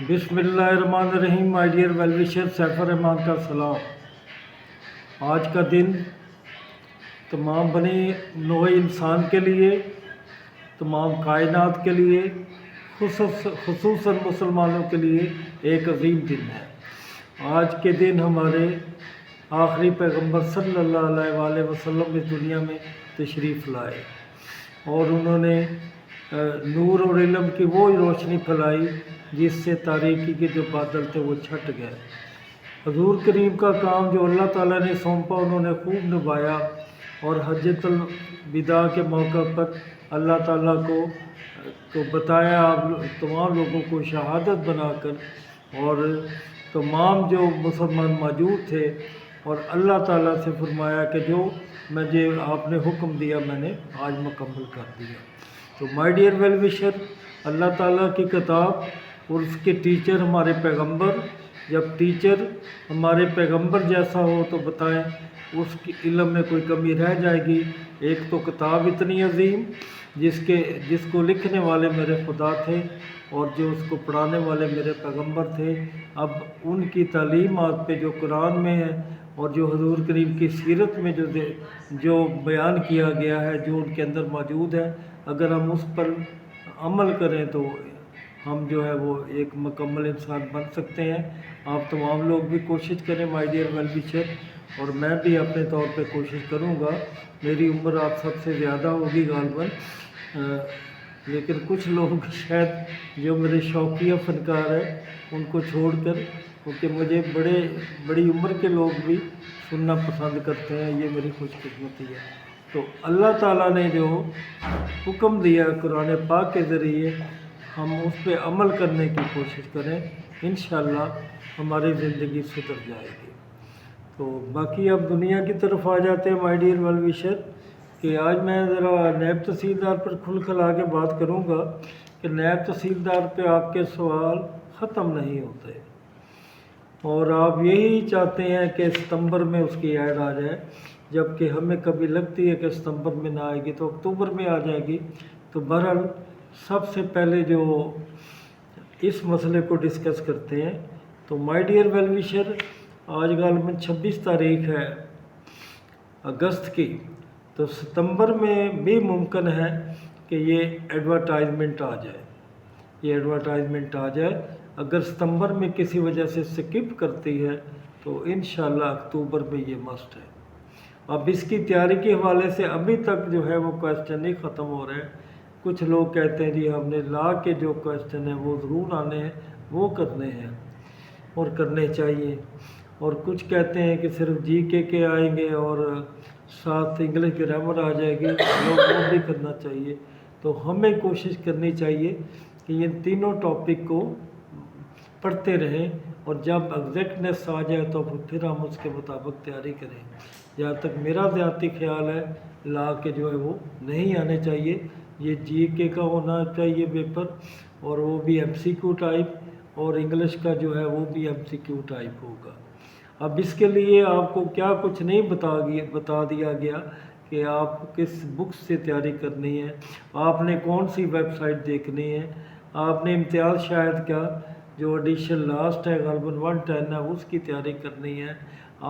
بسم اللہ الرحمن الرحیم۔ My dear well wisher, Saif ur Rahman کا سلام۔ آج کا دن تمام بنی نوع انسان کے لیے، تمام کائنات کے لیے، خصوصاً مسلمانوں کے لیے ایک عظیم دن ہے۔ آج کے دن ہمارے آخری پیغمبر صلی اللہ علیہ وآلہ وسلم اس دنیا میں تشریف لائے اور انہوں نے نور اور علم کی وہ روشنی پھیلائی جس سے تاریکی کے جو بادل تھے وہ چھٹ گئے۔ حضور کریم کا کام جو اللہ تعالیٰ نے سونپا انہوں نے خوب نبھایا، اور حجۃ الوداع کے موقع پر اللہ تعالیٰ کو بتایا، آپ تمام لوگوں کو شہادت بنا کر، اور تمام جو مسلمان موجود تھے، اور اللہ تعالیٰ سے فرمایا کہ جو مجھے آپ نے حکم دیا میں نے آج مکمل کر دیا۔ تو مائی ڈیئر ویل وشر، اللہ تعالیٰ کی کتاب اور اس کے ٹیچر ہمارے پیغمبر، جب ٹیچر ہمارے پیغمبر جیسا ہو تو بتائیں اس کی علم میں کوئی کمی رہ جائے گی۔ ایک تو کتاب اتنی عظیم جس کو لکھنے والے میرے خدا تھے اور جو اس کو پڑھانے والے میرے پیغمبر تھے، اب ان کی تعلیمات پہ جو قرآن میں ہے اور جو حضور کریم کی سیرت میں جو بیان کیا گیا ہے، جو ان کے اندر موجود ہے، اگر ہم اس پر عمل کریں تو ہم جو ہے وہ ایک مکمل انسان بن سکتے ہیں۔ آپ تمام لوگ بھی کوشش کریں مائی ڈیئر ویل وشر، اور میں بھی اپنے طور پہ کوشش کروں گا۔ میری عمر آپ سب سے زیادہ ہوگی غالباً، لیکن کچھ لوگ شاید جو میرے شوقیہ فنکار ہیں ان کو چھوڑ کر، کیونکہ مجھے بڑی عمر کے لوگ بھی سننا پسند کرتے ہیں، یہ میری خوش قسمتی ہے۔ تو اللہ تعالیٰ نے جو حکم دیا قرآن پاک کے ذریعے، ہم اس پہ عمل کرنے کی کوشش کریں، انشاءاللہ ہماری زندگی سدھر جائے گی۔ تو باقی اب دنیا کی طرف آ جاتے ہیں مائی ڈیئر ویل وشر، کہ آج میں ذرا نائب تحصیلدار پر کھل کھلا کے بات کروں گا کہ نائب تحصیلدار پہ آپ کے سوال ختم نہیں ہوتے، اور آپ یہی چاہتے ہیں کہ ستمبر میں اس کی ایڈ آ جائے، جبکہ ہمیں کبھی لگتی ہے کہ ستمبر میں نہ آئے گی تو اکتوبر میں آ جائے گی۔ تو بہرحال سب سے پہلے جو اس مسئلے کو ڈسکس کرتے ہیں، تو مائی ڈیئر ویل وشر، آج غالباً 26 تاریخ ہے اگست کی، تو ستمبر میں بھی ممکن ہے کہ یہ ایڈورٹائزمنٹ آ جائے۔ اگر ستمبر میں کسی وجہ سے سکپ کرتی ہے تو انشاءاللہ اکتوبر میں یہ مسٹ ہے۔ اب اس کی تیاری کے حوالے سے ابھی تک جو ہے وہ کویسچن نہیں ختم ہو رہے ہیں۔ کچھ لوگ کہتے ہیں جی ہم نے لا کے جو کویسچن ہیں وہ ضرور آنے ہیں، وہ کرنے ہیں اور کرنے چاہیے، اور کچھ کہتے ہیں کہ صرف جی کے آئیں گے اور ساتھ انگلش گرامر آ جائے گی، لوگ وہ بھی کرنا چاہیے۔ تو ہمیں کوشش کرنی چاہیے کہ ان تینوں ٹاپک کو پڑھتے رہیں، اور جب ایگزیکٹنیس آ جائے تو پھر ہم اس کے مطابق تیاری کریں۔ جہاں تک میرا ذاتی خیال ہے، لا کے جو ہے وہ نہیں آنے چاہیے، یہ جی کے کا ہونا چاہیے پیپر، اور وہ بھی ایم سی کیو ٹائپ، اور انگلش کا جو ہے وہ بھی ایم سی کیو ٹائپ ہوگا۔ اب اس کے لیے آپ کو کیا کچھ نہیں بتا دیا گیا کہ آپ کس بک سے تیاری کرنی ہے، آپ نے کون سی ویب سائٹ دیکھنی ہے، آپ نے امتیاز شاہد کا جو ایڈیشن لاسٹ ہے غالباً 110 ہے اس کی تیاری کرنی ہے،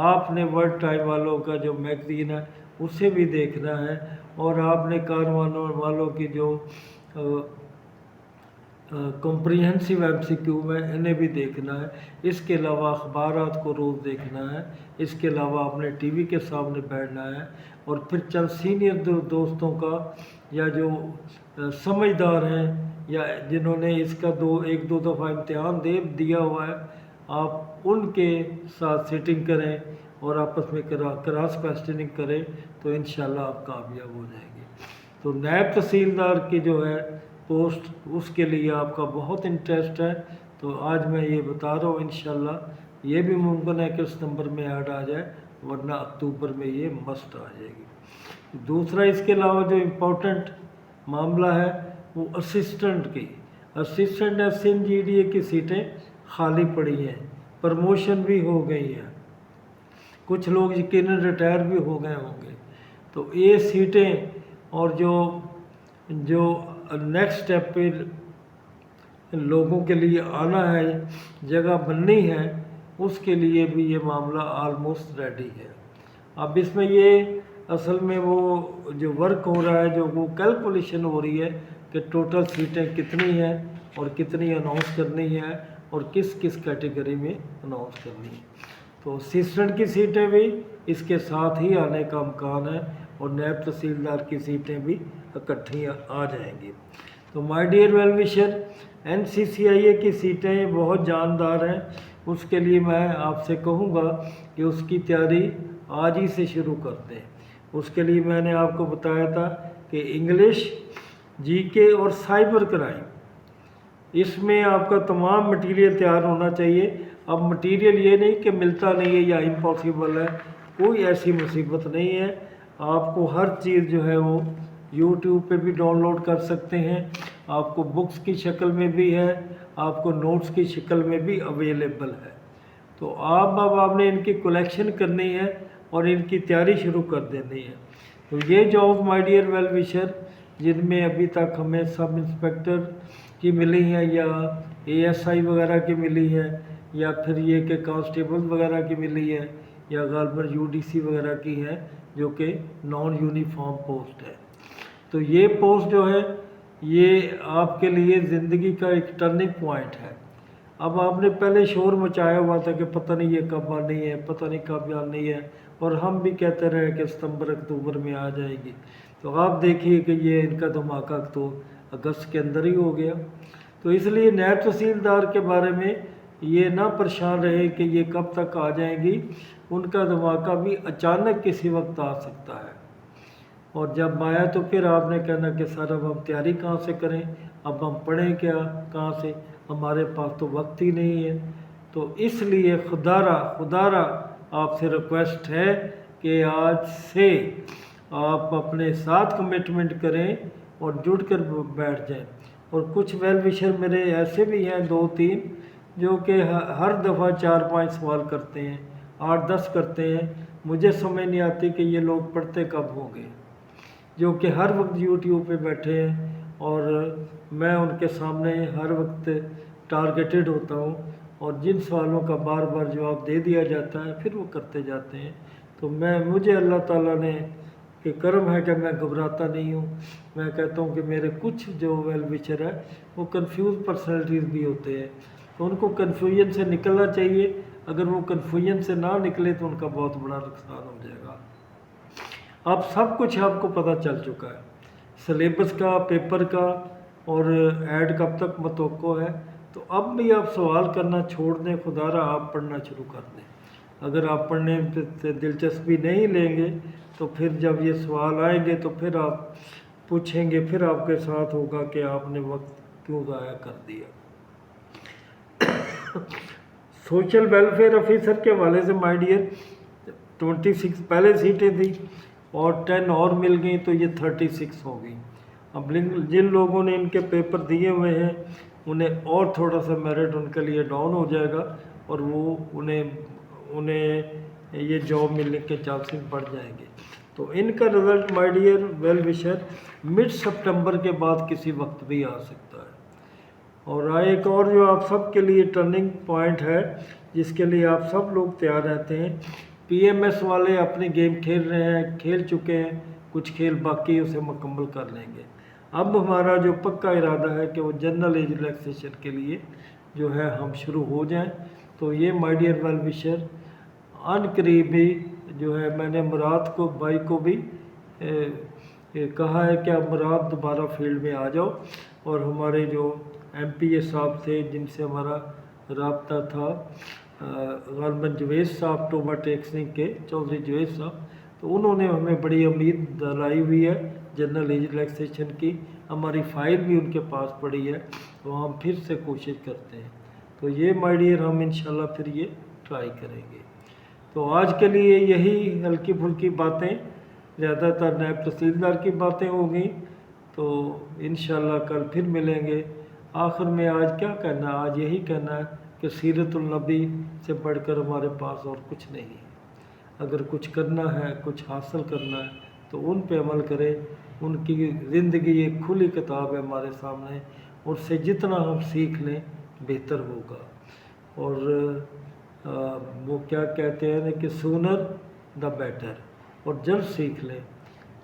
آپ نے ورڈ ٹائم والوں کا جو میگزین ہے اسے بھی دیکھنا ہے، اور آپ نے کاروانوں والوں کی جو کمپریہنسو ایم سی کیو میں انہیں بھی دیکھنا ہے۔ اس کے علاوہ اخبارات کو روز دیکھنا ہے، اس کے علاوہ اپنے ٹی وی کے سامنے بیٹھنا ہے، اور پھر چند سینئر دوستوں کا یا جو سمجھدار ہیں یا جنہوں نے اس کا ایک دو دفعہ امتحان دیا ہوا ہے، آپ ان کے ساتھ سیٹنگ کریں اور آپس میں کراس کویسچننگ کریں، تو انشاءاللہ آپ کامیاب ہو جائیں گے۔ تو نائب تحصیلدار کی جو ہے پوسٹ، اس کے لیے آپ کا بہت انٹرسٹ ہے، تو آج میں یہ بتا رہا ہوں انشاءاللہ یہ بھی ممکن ہے کہ ستمبر میں ایڈ آ جائے، ورنہ اکتوبر میں یہ مسٹ آ جائے گی۔ دوسرا اس کے علاوہ جو امپورٹنٹ معاملہ ہے وہ assistant S N G D A کی سیٹیں خالی پڑی ہیں، پروموشن بھی ہو گئی ہیں، کچھ لوگ یقیناً ریٹائر بھی ہو گئے ہوں گے، تو یہ سیٹیں اور جو نیکسٹ اسٹیپ پہ لوگوں کے لیے آنا ہے، جگہ بننی ہے، اس کے لیے بھی یہ معاملہ آلموسٹ ریڈی ہے۔ اب اس میں یہ اصل میں وہ جو ورک ہو رہا ہے، جو وہ کیلکولیشن ہو رہی ہے کہ ٹوٹل سیٹیں کتنی ہیں اور کتنی اناؤنس کرنی ہے اور کس کس کیٹیگری میں اناؤنس کرنی ہے۔ تو اسسٹنٹ کی سیٹیں بھی اس کے ساتھ ہی آنے کا امکان ہے اور نیب تحصیلدار کی سیٹیں بھی اکٹھی آ جائیں گی۔ تو my dear well wisher, NCCIA کی سیٹیں بہت جاندار ہیں، اس کے لیے میں آپ سے کہوں گا کہ اس کی تیاری آج ہی سے شروع کرتے ہیں۔ اس کے لیے میں نے آپ کو بتایا تھا کہ انگلش، GK اور سائبر کرائم، اس میں آپ کا تمام مٹیریل تیار ہونا چاہیے۔ اب مٹیریل یہ نہیں کہ ملتا نہیں ہے یا امپاسبل ہے، کوئی ایسی مصیبت نہیں ہے۔ آپ کو ہر چیز جو ہے وہ YouTube پہ بھی ڈاؤن لوڈ کر سکتے ہیں، آپ کو بکس کی شکل میں بھی ہے، آپ کو نوٹس کی شکل میں بھی اویلیبل ہے۔ تو اب آپ نے ان کی کلیکشن کرنی ہے اور ان کی تیاری شروع کر دینی ہے۔ تو یہ جاب مائی ڈیئر ویل وشر، جن میں ابھی تک ہمیں سب انسپیکٹر کی ملی ہے یا ASI وغیرہ کی ملی ہے یا پھر یہ کہ کانسٹیبل وغیرہ کی ملی ہے یا غالباً UDC وغیرہ کی ہے، جو کہ نان یونیفارم پوسٹ ہے۔ تو یہ پوسٹ جو ہے یہ آپ کے لیے زندگی کا ایک ٹرننگ پوائنٹ ہے۔ اب آپ نے پہلے شور مچایا ہوا تھا کہ پتہ نہیں یہ کب آنی ہے، پتہ نہیں کب آنی ہے، اور ہم بھی کہتے رہے کہ ستمبر اکتوبر میں آ جائے گی۔ تو آپ دیکھیے کہ یہ ان کا دھماکہ تو اگست کے اندر ہی ہو گیا۔ تو اس لیے نیب تحصیلدار کے بارے میں یہ نہ پریشان رہے کہ یہ کب تک آ جائیں گی، ان کا دھماکہ بھی اچانک کسی وقت آ سکتا ہے۔ اور جب آیا تو پھر آپ نے کہنا کہ سر اب ہم تیاری کہاں سے کریں، اب ہم پڑھیں کیا، کہاں سے، ہمارے پاس تو وقت ہی نہیں ہے۔ تو اس لیے خدارہ آپ سے ریکویسٹ ہے کہ آج سے آپ اپنے ساتھ کمٹمنٹ کریں اور جڑ کر بیٹھ جائیں۔ اور کچھ ویل وشر میرے ایسے بھی ہیں 2-3 جو کہ ہر دفعہ 4-5 سوال کرتے ہیں، 8-10 کرتے ہیں، مجھے سمجھ نہیں آتی کہ یہ لوگ پڑھتے کب ہوں گے، جو کہ ہر وقت YouTube پہ بیٹھے ہیں اور میں ان کے سامنے ہر وقت ٹارگیٹڈ ہوتا ہوں، اور جن سوالوں کا بار بار جواب دے دیا جاتا ہے پھر وہ کرتے جاتے ہیں۔ تو مجھے اللہ تعالیٰ نے کہ کرم ہے کہ میں گھبراتا نہیں ہوں۔ میں کہتا ہوں کہ میرے کچھ جو ویل وشر ہے وہ کنفیوز پرسنالٹیز بھی ہوتے ہیں، تو ان کو کنفیوژن سے نکلنا چاہیے۔ اگر وہ کنفیوژن سے نہ نکلے تو ان کا بہت بڑا نقصان ہو جائے گا۔ اب سب کچھ آپ کو پتہ چل چکا ہے، سلیبس کا، پیپر کا، اور ایڈ کب تک متوقع ہے۔ تو اب بھی آپ سوال کرنا چھوڑ دیں، خدارہ آپ پڑھنا شروع کر دیں۔ اگر آپ پڑھنے سے دلچسپی نہیں لیں گے تو پھر جب یہ سوال آئیں گے تو پھر آپ پوچھیں گے، پھر آپ کے ساتھ ہوگا کہ آپ نے وقت کیوں ضائع کر دیا۔ سوشل ویلفیئر آفیسر کے حوالے سے مائی ڈیئر 26 پہلے سیٹیں تھیں اور 10 اور مل گئیں تو یہ 36 ہو گئی۔ اب جن لوگوں نے ان کے پیپر دیے ہوئے ہیں انہیں اور تھوڑا سا میرٹ ان کے لیے ڈاؤن ہو جائے گا اور وہ انہیں یہ جاب ملنے کے چانسز بڑھ جائیں گے۔ تو ان کا result my dear well wisher mid September کے بعد کسی وقت بھی آ سکتا ہے۔ اور ایک اور جو آپ سب کے لیے ٹرننگ پوائنٹ ہے جس کے لیے آپ سب لوگ تیار رہتے ہیں، PMS والے اپنی گیم کھیل رہے ہیں، کھیل چکے ہیں، کچھ کھیل باقی اسے مکمل کر لیں گے۔ اب ہمارا جو پکا ارادہ ہے کہ وہ جنرل ایج ریلیکسیشن کے لیے جو ہے ہم شروع ہو جائیں۔ تو یہ مائی ڈیئر ویل وشر ان قریب ہی جو ہے میں نے مراد کو بھائی کو بھی کہا ہے کہ اب مراد دوبارہ فیلڈ میں آ جاؤ، اور ہمارے جو MPA صاحب تھے جن سے ہمارا رابطہ تھا، غالباً جویز صاحب، ٹوبہ ٹیکسنگ کے چودھری جویز صاحب، تو انہوں نے ہمیں بڑی امید دلائی ہوئی ہے جنرل ایج ریلیکسیشن کی۔ ہماری فائل بھی ان کے پاس پڑی ہے، تو ہم پھر سے کوشش کرتے ہیں۔ تو یہ مائی ڈیئر ہم انشاءاللہ پھر یہ ٹرائی کریں گے۔ تو آج کے لیے یہی ہلکی پھلکی باتیں، زیادہ تر نائب تحصیلدار کی باتیں ہو گئیں، تو انشاءاللہ کل پھر ملیں گے۔ آخر میں آج کیا کہنا ہے، آج یہی کہنا ہے کہ سیرت النبی سے بڑھ کر ہمارے پاس اور کچھ نہیں ہے۔ اگر کچھ کرنا ہے، کچھ حاصل کرنا ہے تو ان پہ عمل کریں۔ ان کی زندگی ایک کھلی کتاب ہے ہمارے سامنے، اور سے جتنا ہم سیکھ لیں بہتر ہوگا۔ اور وہ کیا کہتے ہیں کہ سونر دا بیٹر، اور جلد سیکھ لیں،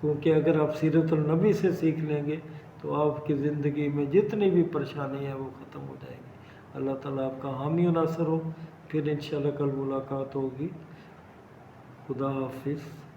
کیونکہ اگر آپ سیرت النبی سے سیکھ لیں گے تو آپ کی زندگی میں جتنی بھی پریشانی ہے وہ ختم ہو جائے گی۔ اللہ تعالیٰ آپ کا حامی و ناصر ہو۔ پھر انشاءاللہ کل ملاقات ہوگی۔ خدا حافظ۔